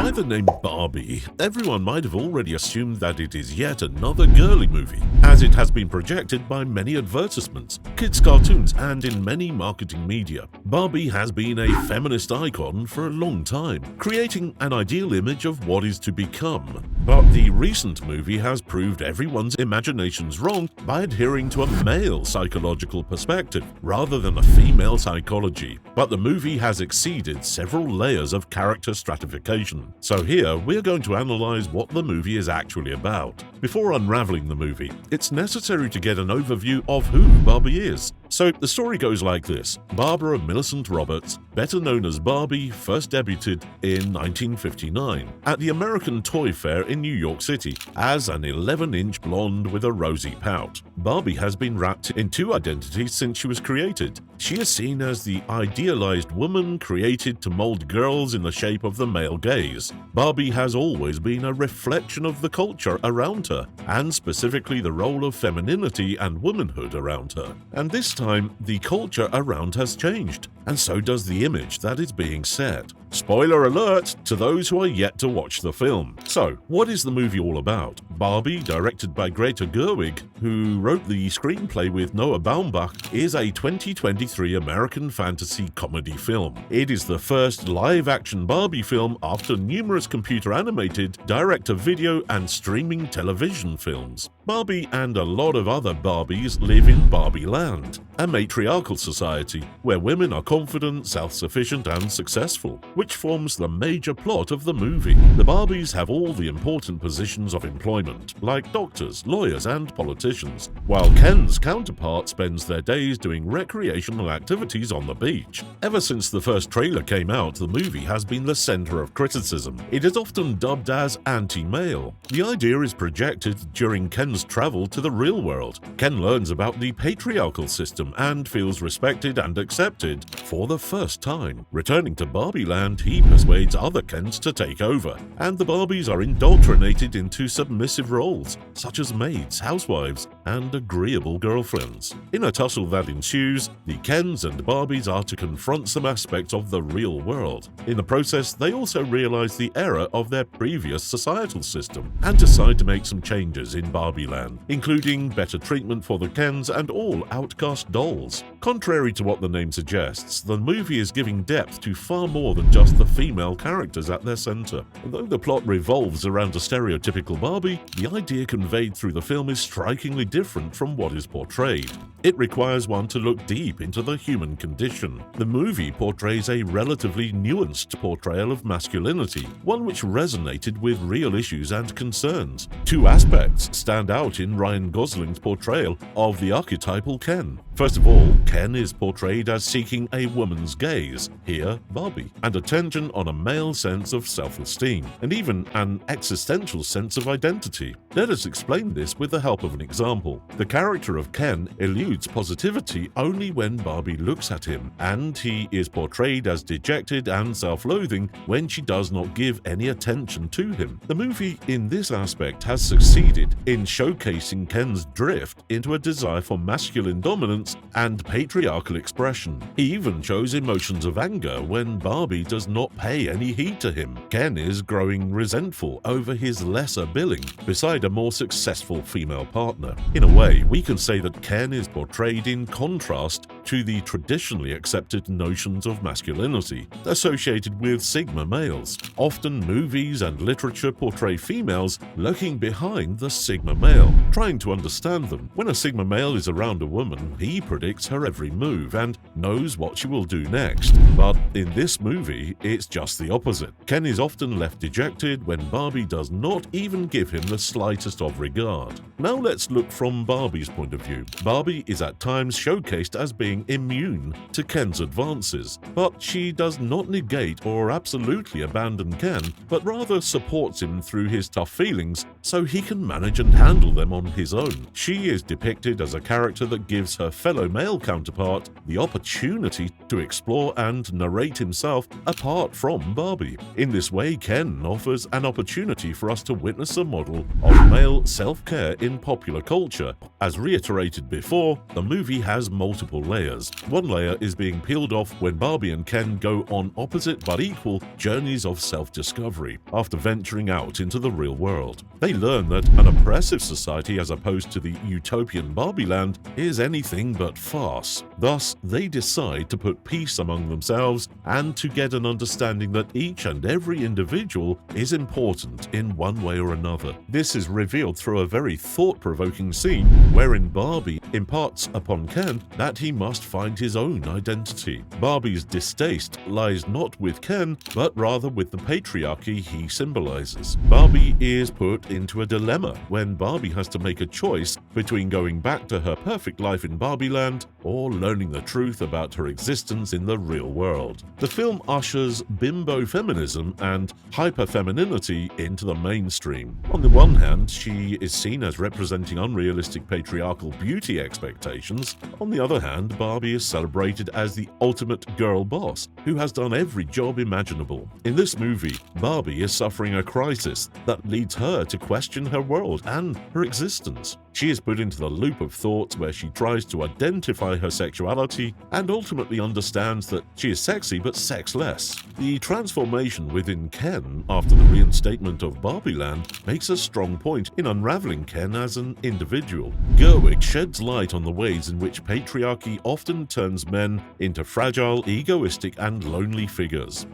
By the name Barbie, everyone might have already assumed that it is yet another girly movie, as it has been projected by many advertisements, kids' cartoons, and in many marketing media. Barbie has been a feminist icon for a long time, creating an ideal image of what is to become. But the recent movie has proved everyone's imaginations wrong by adhering to a male psychological perspective rather than a female psychology. But the movie has exceeded several layers of character stratification. So here, we're going to analyze what the movie is actually about. Before unraveling the movie, it's necessary to get an overview of who Barbie is. So the story goes like this. Barbara Millicent Roberts, better known as Barbie, first debuted in 1959 at the American Toy Fair in New York City as an 11-inch blonde with a rosy pout. Barbie has been wrapped in two identities since she was created. She is seen as the idealized woman created to mold girls in the shape of the male gaze. Barbie has always been a reflection of the culture around her, and specifically the role of femininity and womanhood around her. And this time, the culture around has changed, and so does the image that is being set. Spoiler alert to those who are yet to watch the film. So, what is the movie all about? Barbie, directed by Greta Gerwig, who wrote the screenplay with Noah Baumbach, is a 2023 American fantasy comedy film. It is the first live-action Barbie film after numerous computer-animated, direct-to-video, and streaming television films. Barbie and a lot of other Barbies live in Barbie Land, a matriarchal society where women are confident, self-sufficient, and successful, which forms the major plot of the movie. The Barbies have all the important positions of employment, like doctors, lawyers, and politicians, while Ken's counterpart spends their days doing recreational activities on the beach. Ever since the first trailer came out, the movie has been the center of criticism. It is often dubbed as anti-male. The idea is projected during Ken's travel to the real world. Ken learns about the patriarchal system and feels respected and accepted for the first time. Returning to Barbie Land, he persuades other Kens to take over, and the Barbies are indoctrinated into submissive roles, such as maids, housewives, and agreeable girlfriends. In a tussle that ensues, the Kens and Barbies are to confront some aspects of the real world. In the process, they also realize the error of their previous societal system, and decide to make some changes in Barbie Land, including better treatment for the Kens and all outcast dolls. Contrary to what the name suggests, the movie is giving depth to far more than just the female characters at their center. Although the plot revolves around a stereotypical Barbie, the idea conveyed through the film is strikingly different from what is portrayed. It requires one to look deep into the human condition. The movie portrays a relatively nuanced portrayal of masculinity, one which resonated with real issues and concerns. Two aspects stand out in Ryan Gosling's portrayal of the archetypal Ken. First of all, Ken is portrayed as seeking a woman's gaze, here Barbie, and attention on a male sense of self-esteem, and even an existential sense of identity. Let us explain this with the help of an example. The character of Ken eludes positivity only when Barbie looks at him, and he is portrayed as dejected and self-loathing when she does not give any attention to him. The movie in this aspect has succeeded in showcasing Ken's drift into a desire for masculine dominance and patriarchal expression. He even shows emotions of anger when Barbie does not pay any heed to him. Ken is growing resentful over his lesser billing beside a more successful female partner. In a way, we can say that Ken is portrayed in contrast to the traditionally accepted notions of masculinity associated with Sigma males. Often movies and literature portray females lurking behind the Sigma male, trying to understand them. When a Sigma male is around a woman, he predicts her every move and knows what she will do next. But in this movie, it's just the opposite. Ken is often left dejected when Barbie does not even give him the slightest of regard. Now let's look from Barbie's point of view. Barbie is at times showcased as being immune to Ken's advances, but she does not negate or absolutely abandon Ken, but rather supports him through his tough feelings so he can manage and handle them on his own. She is depicted as a character that gives her fellow male counterpart the opportunity to explore and narrate himself apart from Barbie. In this way, Ken offers an opportunity for us to witness a model of male self-care in popular culture. As reiterated before, the movie has multiple layers. One layer is being peeled off when Barbie and Ken go on opposite but equal journeys of self-discovery after venturing out into the real world. They learn that an oppressive society as opposed to the utopian Barbie land is anything but farce. Thus, they decide to put peace among themselves and to get an understanding that each and every individual is important in one way or another. This is revealed through a very thought-provoking scene wherein Barbie imparts upon Ken that he must find his own identity. Barbie's distaste lies not with Ken, but rather with the patriarchy he symbolizes. Barbie is put into a dilemma when Barbie has to make a choice between going back to her perfect life in Barbie land or learning the truth about her existence in the real world. The film ushers bimbo feminism and hyperfemininity into the mainstream. On the one hand, she is seen as representing unrealistic patriarchal beauty expectations. On the other hand, Barbie is celebrated as the ultimate girl boss who has done every job imaginable. In this movie, Barbie is suffering a crisis that leads her to question her world and her existence. She is put into the loop of thoughts where she tries to identify her sexuality and ultimately understands that she is sexy but sexless. The transformation within Ken after the reinstatement of Barbie Land makes a strong point in unraveling Ken as an individual. Gerwig sheds light on the ways in which patriarchy often turns men into fragile, egoistic, and lonely figures.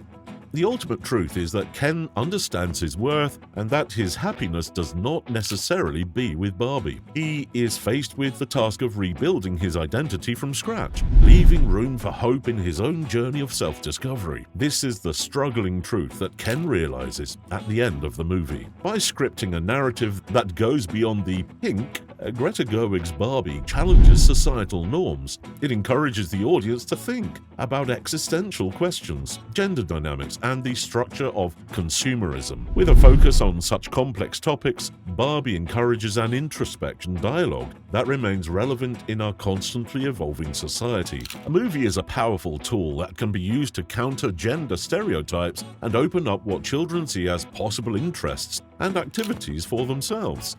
The ultimate truth is that Ken understands his worth and that his happiness does not necessarily be with Barbie. He is faced with the task of rebuilding his identity from scratch, leaving room for hope in his own journey of self-discovery. This is the struggling truth that Ken realizes at the end of the movie. By scripting a narrative that goes beyond the pink, Greta Gerwig's Barbie challenges societal norms. It encourages the audience to think about existential questions, gender dynamics, and the structure of consumerism. With a focus on such complex topics, Barbie encourages an introspection dialogue that remains relevant in our constantly evolving society. A movie is a powerful tool that can be used to counter gender stereotypes and open up what children see as possible interests and activities for themselves.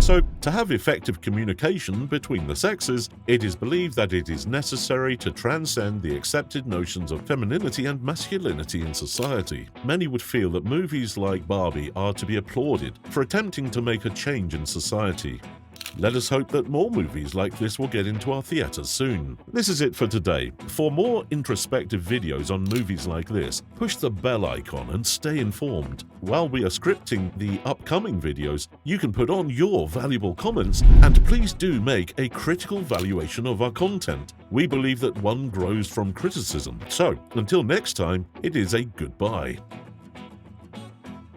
So, to have effective communication between the sexes, it is believed that it is necessary to transcend the accepted notions of femininity and masculinity in society. Many would feel that movies like Barbie are to be applauded for attempting to make a change in society. Let us hope that more movies like this will get into our theaters soon. This is it for today. For more introspective videos on movies like this, push the bell icon and stay informed. While we are scripting the upcoming videos, you can put on your valuable comments and please do make a critical valuation of our content. We believe that one grows from criticism. So, until next time, it is a goodbye.